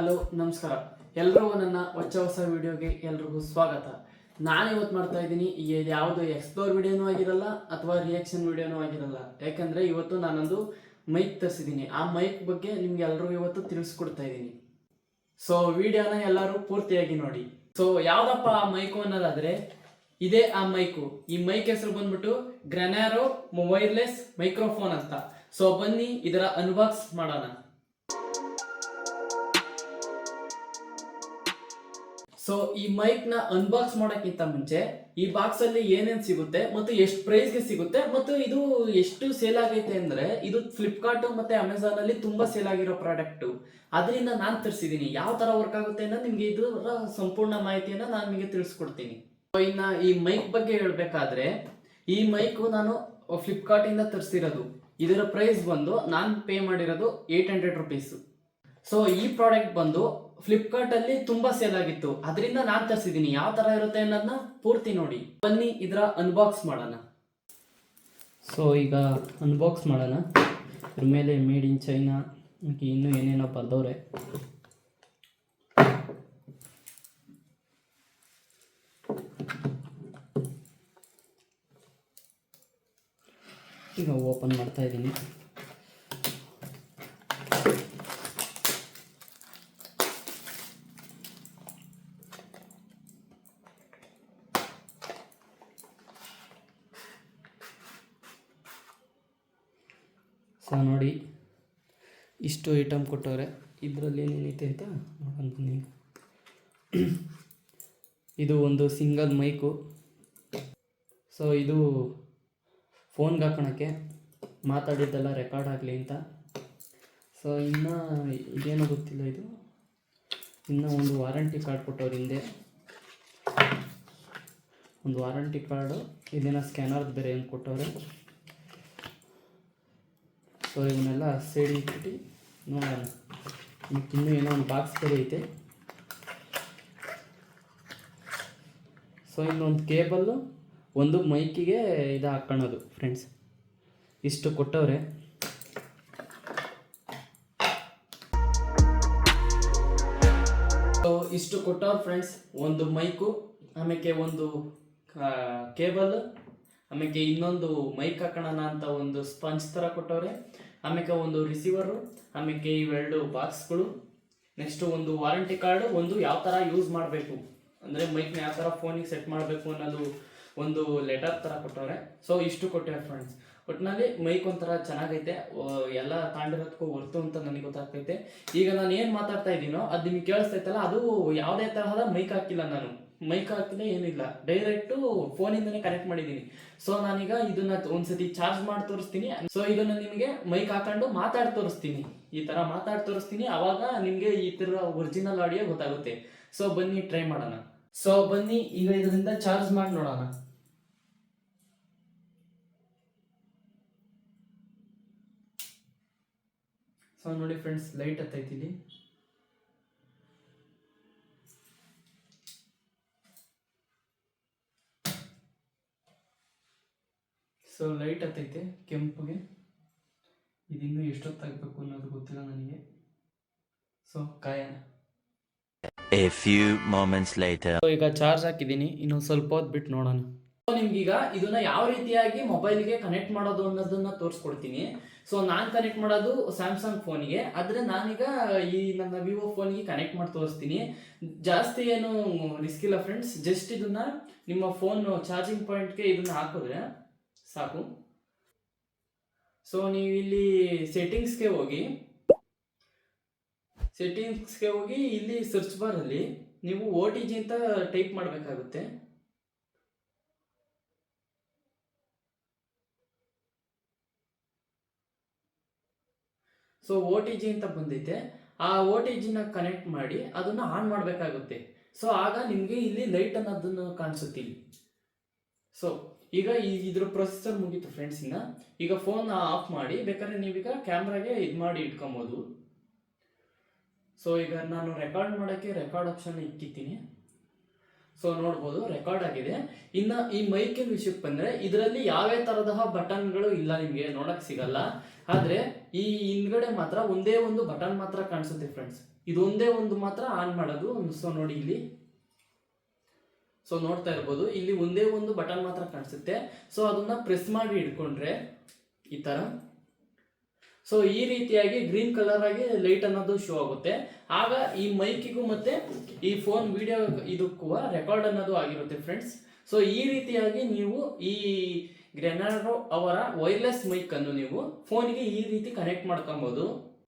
Hello ನಮಸ್ಕಾರ ಎಲ್ಲರೂ ನನ್ನ ಹೊಸ ವಿಡಿಯೋಗೆ ಎಲ್ರಿಗೂ ಸ್ವಾಗತ. ನಾನು ಇವತ್ತು ಮಾಡ್ತಾ ಇದ್ದೀನಿ ಇದು ಯಾವುದು ಎಕ್ಸ್ಪ್ಲೋರ್ ವಿಡಿಯೋನೂ ಆಗಿರಲ್ಲ ಅಥವಾ ರಿಯಾಕ್ಷನ್ ವಿಡಿಯೋನೂ ಆಗಿರಲ್ಲ. ಯಾಕಂದರೆ ಇವತ್ತು ನಾನೊಂದು ಮೈಕ್ ತರಿಸಿದ್ದೀನಿ. ಆ ಮೈಕ್ ಬಗ್ಗೆ ನಿಮ್ಗೆ ಎಲ್ಲರಿಗೂ ಇವತ್ತು ತಿಳಿಸ್ಕೊಡ್ತಾ ಇದ್ದೀನಿ. ಸೊ ವಿಡಿಯೋನ ಎಲ್ಲರೂ ಪೂರ್ತಿಯಾಗಿ ನೋಡಿ. ಸೊ ಯಾವುದಪ್ಪ ಆ ಮೈಕು ಅನ್ನೋದಾದರೆ ಇದೇ ಆ ಮೈಕು. ಈ ಮೈಕ್ ಹೆಸರು ಬಂದ್ಬಿಟ್ಟು ಗ್ರೆನಾರೋ ವೈರ್ಲೆಸ್ ಮೈಕ್ರೋಫೋನ್ ಅಂತ. ಸೊ ಬನ್ನಿ ಇದರ ಅನ್ಬಾಕ್ಸ್ ಮಾಡೋಣ. ಸೊ ಈ ಮೈಕ್ ನ ಅನ್ಬಾಕ್ಸ್ ಮಾಡೋಕ್ಕಿಂತ ಮುಂಚೆ ಈ ಬಾಕ್ಸ್ ಅಲ್ಲಿ ಏನೇನ್ ಸಿಗುತ್ತೆ ಮತ್ತು ಎಷ್ಟು ಪ್ರೈಸ್ ಗೆ ಸಿಗುತ್ತೆ ಮತ್ತು ಇದು ಎಷ್ಟು ಸೇಲ್ ಆಗೈತೆ ಅಂದ್ರೆ ಇದು ಫ್ಲಿಪ್ಕಾರ್ಟ್ ಮತ್ತೆ ಅಮೆಝಾನ್ ಅಲ್ಲಿ ತುಂಬಾ ಸೇಲ್ ಆಗಿರೋ ಪ್ರಾಡಕ್ಟ್. ಅದರಿಂದ ನಾನು ತರಿಸಿದೀನಿ. ಯಾವ ತರ ವರ್ಕ್ ಆಗುತ್ತೆ ಅನ್ನೋದು ನಿಮ್ಗೆ ಇದರ ಸಂಪೂರ್ಣ ಮಾಹಿತಿಯನ್ನ ನಾನು ನಿಮಗೆ ತಿಳಿಸ್ಕೊಡ್ತೀನಿ. ಇನ್ನ ಈ ಮೈಕ್ ಬಗ್ಗೆ ಹೇಳ್ಬೇಕಾದ್ರೆ ಈ ಮೈಕ್ ನಾನು ಫ್ಲಿಪ್ಕಾರ್ಟ್ ಇಂದ ತರಿಸಿರೋದು. ಇದರ ಪ್ರೈಸ್ ಬಂದು ನಾನು ಪೇ ಮಾಡಿರೋದು 800 ರುಪೀಸ್. ಸೊ ಈ ಪ್ರಾಡಕ್ಟ್ ಬಂದು ಫ್ಲಿಪ್ಕಾರ್ಟ್ ಅಲ್ಲಿ ತುಂಬಾ ಸೇಲ್ ಆಗಿತ್ತು, ಅದರಿಂದ ನಾನು ತರಿಸಿದ್ದೀನಿ. ಯಾವ ತರ ಇರುತ್ತೆ ಅನ್ನೋದನ್ನ ಪೂರ್ತಿ ನೋಡಿ. ಬನ್ನಿ ಇದರ ಅನ್ಬಾಕ್ಸ್ ಮಾಡೋಣ. ಸೊ ಈಗ ಅನ್ಬಾಕ್ಸ್ ಮಾಡೋಣ. ಇದ್ರ ಮೇಲೆ ಮೇಡ್ ಇನ್ ಚೈನಾ ಇನ್ನೂ ಏನೇನೋ ಬರ್ದವ್ರೆ. ಈಗ ಓಪನ್ ಮಾಡ್ತಾ ಇದ್ದೀನಿ. ಸೊ ನೋಡಿ, ಇಷ್ಟು ಐಟಮ್ ಕೊಟ್ಟವ್ರೆ. ಇದರಲ್ಲಿ ಏನೇನೈತೆ ಅಂತ ನೋಡೋಣ ಬನ್ನಿ. ಇದು ಒಂದು ಸಿಂಗಲ್ ಮೈಕು. ಸೊ ಇದು ಫೋನ್ಗೆ ಹಾಕೋಣಕ್ಕೆ, ಮಾತಾಡಿದ್ದೆಲ್ಲ ರೆಕಾರ್ಡ್ ಆಗಲಿ ಅಂತ. ಸೊ ಇನ್ನು ಇದೇನೋ ಗೊತ್ತಿಲ್ಲ. ಇದು ಇನ್ನು ಒಂದು ವಾರಂಟಿ ಕಾರ್ಡ್ ಕೊಟ್ಟವ್ರು. ಹಿಂದೆ ಒಂದು ವಾರಂಟಿ ಕಾರ್ಡು, ಇದೇನೋ ಸ್ಕ್ಯಾನರ್ದು ಬೇರೆ ಏನು ಕೊಟ್ಟವ್ರೆ. ಸೊ ಇವನ್ನೆಲ್ಲ ಸೈಡ್ ಇಟ್ಬಿಟ್ಟು ನೋಡೋಣ. ಇನ್ನೂ ಏನೋ ಒಂದು ಬಾಕ್ಸ್ ಬೇರೆ ಐತೆ. ಸೊ ಇನ್ನೊಂದು ಕೇಬಲ್ಲು, ಒಂದು ಮೈಕಿಗೆ ಇದು ಹಾಕ್ಕೊಳ್ಳೋದು ಫ್ರೆಂಡ್ಸ್. ಇಷ್ಟು ಕೊಟ್ಟವ್ರೆ. ಸೊ ಇಷ್ಟು ಕೊಟ್ಟವ್ರು ಫ್ರೆಂಡ್ಸ್. ಒಂದು ಮೈಕು, ಆಮೇಲೆ ಒಂದು ಕೇಬಲ್, ಆಮೇಲೆ ಇನ್ನೊಂದು ಮೈಕ್ ಹಾಕೋಣ ಅಂತ ಒಂದು ಸ್ಪಂಜ್ ಥರ ಕೊಟ್ಟವ್ರೆ. ಆಮೇಲೆ ಒಂದು ರಿಸೀವರು, ಆಮೇಲೆ ಇವೆರಡು ಬಾಕ್ಸ್ಗಳು, ನೆಕ್ಸ್ಟ್ ಒಂದು ವಾರಂಟಿ ಕಾರ್ಡು, ಒಂದು ಯಾವ ಥರ ಯೂಸ್ ಮಾಡಬೇಕು ಅಂದರೆ ಮೈಕ್ನ ಯಾವ ಥರ ಫೋನಿಗೆ ಸೆಟ್ ಮಾಡಬೇಕು ಅನ್ನೋದು ಒಂದು ಲೆಟರ್ ಥರ ಕೊಟ್ಟವ್ರೆ. ಸೊ ಇಷ್ಟು ಕೊಟ್ಟವ್ರೆ ಫ್ರೆಂಡ್ಸ್. ಒಟ್ಟಿನಲ್ಲಿ ಮೈಕ್ ಒಂಥರ ಚೆನ್ನಾಗೈತೆ. ಎಲ್ಲ ತಾಂಡಿರೋದಕ್ಕೂ ಹೊರ್ತು ಅಂತ ನನಗೆ ಗೊತ್ತಾಗ್ತೈತೆ. ಈಗ ನಾನು ಏನು ಮಾತಾಡ್ತಾ ಇದ್ದೀನೋ ಅದು ನಿಮಗೆ ಕೇಳಿಸ್ತೈತಲ್ಲ, ಅದು ಯಾವುದೇ ತರಹದ ಮೈಕ್ ಹಾಕಿಲ್ಲ. ನಾನು ಮೈಕ್ ಹಾಕಿಲ್ಲ, ಏನಿಲ್ಲ, ಡೈರೆಕ್ಟು ಫೋನಿಂದನೇ ಕನೆಕ್ಟ್ ಮಾಡಿದ್ದೀನಿ. ಸೊ ನಾನೀಗ ಇದನ್ನ ಒಂದ್ಸತಿ ಚಾರ್ಜ್ ಮಾಡಿ ತೋರಿಸ್ತೀನಿ. ಸೊ ಇದನ್ನ ನಿಮಗೆ ಮೈಕ್ ಹಾಕೊಂಡು ಮಾತಾಡಿ ತೋರಿಸ್ತೀನಿ. ಈ ತರ ಮಾತಾಡಿ ತೋರಿಸ್ತೀನಿ, ಅವಾಗ ನಿಮಗೆ ಈ ತರ ಒರಿಜಿನಲ್ ಆಡಿಯೋ ಗೊತ್ತಾಗುತ್ತೆ. ಸೊ ಬನ್ನಿ ಟ್ರೈ ಮಾಡೋಣ. ಸೊ ಬನ್ನಿ ಈಗ ಇದರಿಂದ ಚಾರ್ಜ್ ಮಾಡಿ ನೋಡೋಣ. ಸೊ ನೋಡಿ ಫ್ರೆಂಡ್ಸ್, ಲೈಟ್ ಹತ್ತೈತಿ ಇಲ್ಲಿ. So light ಹತ್ತೈತೆ ಕೆಂಪುಗೆ. ಇದಿನ್ನೂ ಎಷ್ಟೊತ್ತಾಗಬೇಕು ಅನ್ನೋದು ಗೊತ್ತಿಲ್ಲ ನನಗೆ. ಸೊ ಕಾಯೋಣ. A few moments later. So ಈಗ ಚಾರ್ಜ್ ಹಾಕಿದ್ದೀನಿ, ಇನ್ನೊಂದು ಸ್ವಲ್ಪ ಹೊತ್ತು ಬಿಟ್ಟು ನೋಡೋಣ. ನಿಮ್ಗೀಗ ಇದನ್ನ ಯಾವ ರೀತಿಯಾಗಿ ಮೊಬೈಲ್ಗೆ ಕನೆಕ್ಟ್ ಮಾಡೋದು ಅನ್ನೋದನ್ನ ತೋರಿಸ್ಕೊಡ್ತೀನಿ. ಸೊ ನಾನು ಕನೆಕ್ಟ್ ಮಾಡೋದು ಸ್ಯಾಮ್ಸಂಗ್ ಫೋನ್ಗೆ, ಆದರೆ ನಾನೀಗ ಈ ನನ್ನ ವಿವೋ ಫೋನ್ಗೆ ಕನೆಕ್ಟ್ ಮಾಡಿ ತೋರಿಸ್ತೀನಿ. ಜಾಸ್ತಿ ಏನು ರಿಸ್ಕ್ ಇಲ್ಲ ಫ್ರೆಂಡ್ಸ್. ಜಸ್ಟ್ ಇದನ್ನ ನಿಮ್ಮ ಫೋನ್ ಚಾರ್ಜಿಂಗ್ ಪಾಯಿಂಟ್ಗೆ ಇದನ್ನ ಹಾಕಿದ್ರೆ ಸಾಕು. ಸೊ ನೀವು ಇಲ್ಲಿ ಸೆಟ್ಟಿಂಗ್ಸ್ಗೆ ಹೋಗಿ ಇಲ್ಲಿ ಸರ್ಚ್ ಬಾರಲ್ಲಿ ನೀವು OTG ಅಂತ ಟೈಪ್ ಮಾಡಬೇಕಾಗುತ್ತೆ. ಸೊ OTG ಅಂತ ಬಂದೈತೆ. ಆ OTGನ ಕನೆಕ್ಟ್ ಮಾಡಿ ಅದನ್ನ ಆನ್ ಮಾಡಬೇಕಾಗುತ್ತೆ. ಸೊ ಆಗ ನಿಮಗೆ ಇಲ್ಲಿ ಲೈಟ್ ಅನ್ನೋದನ್ನು ಕಾಣಿಸುತ್ತೆ ಇಲ್ಲಿ. ಸೊ ಈಗ ಇದ್ರ ಪ್ರೊಸೆಸರ್ ಮುಗೀತು ಫ್ರೆಂಡ್ಸ್. ಈಗ ಫೋನ್ ಆಫ್ ಮಾಡಿ ಬೇಕಾದ್ರೆ ನೀವೀಗ ಕ್ಯಾಮ್ರಾಗೆ ಇದು ಮಾಡಿ ಇಟ್ಕೊಬೋದು. ಸೊ ಈಗ ನಾನು ರೆಕಾರ್ಡ್ ಮಾಡೋಕ್ಕೆ ರೆಕಾರ್ಡ್ ಆಪ್ಷನ್ ಇಕ್ಕಿದ್ದೀನಿ. ಸೊ ನೋಡ್ಬೋದು ರೆಕಾರ್ಡ್ ಆಗಿದೆ. ಇನ್ನು ಈ ಮೈಕಿನ ವಿಷಯಕ್ಕೆ ಬಂದರೆ ಇದರಲ್ಲಿ ಯಾವೇ ಥರದ ಬಟನ್ಗಳು ಇಲ್ಲ, ನಿಮಗೆ ನೋಡಕ್ಕೆ ಸಿಗಲ್ಲ. ಆದರೆ ಈ ಹಿಂದ್ಗಡೆ ಮಾತ್ರ ಒಂದೇ ಒಂದು ಬಟನ್ ಮಾತ್ರ ಕಾಣಿಸುತ್ತೆ ಫ್ರೆಂಡ್ಸ್. ಇದೊಂದೇ ಒಂದು ಮಾತ್ರ ಆನ್ ಮಾಡೋದು. ಸೊ ನೋಡಿ ಇಲ್ಲಿ, ಸೊ ನೋಡ್ತಾ ಇರ್ಬೋದು, ಇಲ್ಲಿ ಒಂದೇ ಒಂದು ಬಟನ್ ಮಾತ್ರ ಕಾಣಿಸುತ್ತೆ. ಸೊ ಅದನ್ನ ಪ್ರೆಸ್ ಮಾಡಿ ಇಟ್ಕೊಂಡ್ರೆ ಈ ತರ, ಸೊ ಈ ರೀತಿಯಾಗಿ ಗ್ರೀನ್ ಕಲರ್ ಆಗಿ ಲೈಟ್ ಅನ್ನೋದು ಶೋ ಆಗುತ್ತೆ. ಆಗ ಈ ಮೈಕಿಗೂ ಮತ್ತೆ ಈ ಫೋನ್ ವಿಡಿಯೋ ಇದಕ್ಕೂ ರೆಕಾರ್ಡ್ ಅನ್ನೋದು ಆಗಿರುತ್ತೆ ಫ್ರೆಂಡ್ಸ್. ಸೊ ಈ ರೀತಿಯಾಗಿ ನೀವು ಈ ಗ್ರೆನಾಡೋ ಅವರ ವೈರ್ಲೆಸ್ ಮೈಕ್ ಅನ್ನು ನೀವು ಫೋನ್ಗೆ ಈ ರೀತಿ ಕನೆಕ್ಟ್ ಮಾಡ್ಕೊಬಹುದು.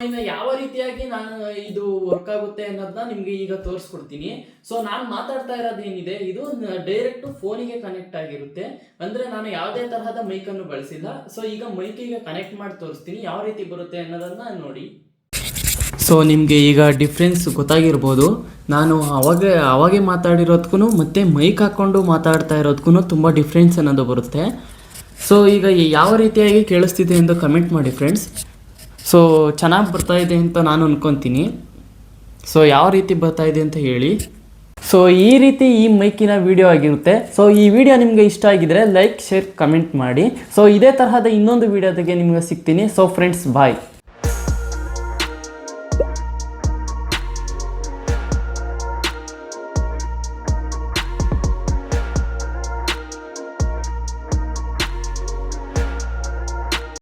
ಇನ್ನು ಯಾವ ರೀತಿಯಾಗಿ ನಾನು ಇದು ವರ್ಕ್ ಆಗುತ್ತೆ ಅನ್ನೋದನ್ನ ನಿಮ್ಗೆ ಈಗ ತೋರಿಸ್ಕೊಡ್ತೀನಿ. ಸೊ ನಾನು ಮಾತಾಡ್ತಾ ಇರೋದು ಏನಿದೆ, ಇದು ಡೈರೆಕ್ಟ್ ಫೋನಿಗೆ ಕನೆಕ್ಟ್ ಆಗಿರುತ್ತೆ. ಅಂದ್ರೆ ನಾನು ಯಾವುದೇ ತರಹದ ಮೈಕ್ ಅನ್ನು ಬಳಸಿಲ್ಲ. ಸೊ ಈಗ ಮೈಕಿಗೆ ಕನೆಕ್ಟ್ ಮಾಡಿ ತೋರಿಸ್ತೀನಿ ಯಾವ ರೀತಿ ಬರುತ್ತೆ ಅನ್ನೋದನ್ನ ನೋಡಿ. ಸೊ ನಿಮಗೆ ಈಗ ಡಿಫ್ರೆನ್ಸ್ ಗೊತ್ತಾಗಿರ್ಬೋದು. ನಾನು ಅವಾಗೆ ಮಾತಾಡಿರೋದಕ್ಕೂ ಮತ್ತು ಮೈಕ್ ಹಾಕ್ಕೊಂಡು ಮಾತಾಡ್ತಾ ಇರೋದಕ್ಕೂ ತುಂಬ ಡಿಫ್ರೆನ್ಸ್ ಅನ್ನೋದು ಬರುತ್ತೆ. ಸೊ ಈಗ ಯಾವ ರೀತಿಯಾಗಿ ಕೇಳಿಸ್ತಿದೆ ಎಂದು ಕಮೆಂಟ್ ಮಾಡಿ ಫ್ರೆಂಡ್ಸ್. ಸೊ ಚೆನ್ನಾಗಿ ಬರ್ತಾ ಇದೆ ಅಂತ ನಾನು ಅನ್ಕೊತೀನಿ. ಸೊ ಯಾವ ರೀತಿ ಬರ್ತಾ ಇದೆ ಅಂತ ಹೇಳಿ. ಸೊ ಈ ರೀತಿ ಈ ಮೈಕಿನ ವಿಡಿಯೋ ಆಗಿರುತ್ತೆ. ಸೊ ಈ ವಿಡಿಯೋ ನಿಮಗೆ ಇಷ್ಟ ಆಗಿದ್ರೆ ಲೈಕ್, ಶೇರ್, ಕಮೆಂಟ್ ಮಾಡಿ. ಸೊ ಇದೇ ತರಹದ ಇನ್ನೊಂದು ವಿಡಿಯೋದಾಗೆ ನಿಮಗೆ ಸಿಗ್ತೀನಿ. ಸೊ ಫ್ರೆಂಡ್ಸ್, ಬಾಯ್.